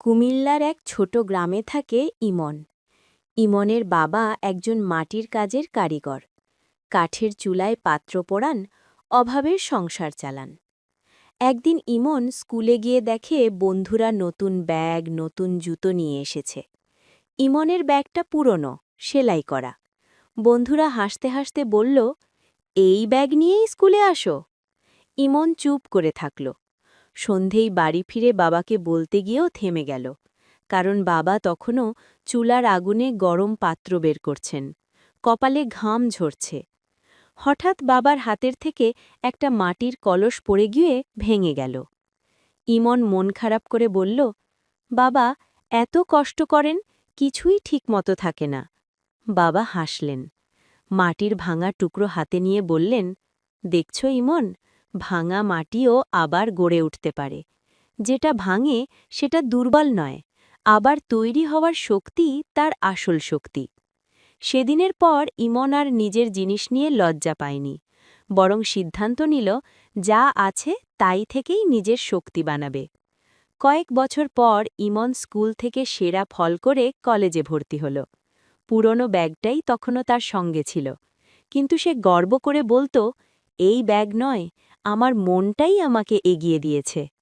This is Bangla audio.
কুমিল্লার এক ছোট গ্রামে থাকে ইমন। ইমনের বাবা একজন মাটির কাজের কারিগর। কাঠের চুলায় পাত্র পোড়ান, অভাবের সংসার চালান। একদিন ইমন স্কুলে গিয়ে দেখে বন্ধুরা নতুন ব্যাগ, নতুন জুতো নিয়ে এসেছে। ইমনের ব্যাগটা পুরনো, সেলাই করা। বন্ধুরা হাসতে হাসতে বলল, এই ব্যাগ নিয়েই স্কুলে আসো? ইমন চুপ করে থাকল। সন্ধেই বাড়ি ফিরে বাবাকে বলতে গিয়েও থেমে গেল, কারণ বাবা তখনও চুলার আগুনে গরম পাত্র বের করছেন। কপালে ঘাম ঝরছে। হঠাৎ বাবার হাতের থেকে একটা মাটির কলস পড়ে গিয়ে ভেঙে গেল। ইমন মন খারাপ করে বলল, বাবা, এত কষ্ট করেন, কিছুই ঠিকমতো থাকে না। বাবা হাসলেন। মাটির ভাঙা টুকরো হাতে নিয়ে বললেন, দেখছ ইমন, ভাঙা মাটিও আবার গড়ে উঠতে পারে। যেটা ভাঙে সেটা দুর্বল নয়, আবার তৈরি হওয়ার শক্তি তার আসল শক্তি। সেদিনের পর ইমন আর নিজের জিনিস নিয়ে লজ্জা পায়নি, বরং সিদ্ধান্ত নিল যা আছে তাই থেকেই নিজের শক্তি বানাবে। কয়েক বছর পর ইমন স্কুল থেকে সেরা ফল করে কলেজে ভর্তি হল। পুরনো ব্যাগটাই তখনও তার সঙ্গে ছিল, কিন্তু সে গর্ব করে বলতো, এই ব্যাগ নয়, আমার মনটাই আমাকে এগিয়ে দিয়েছে।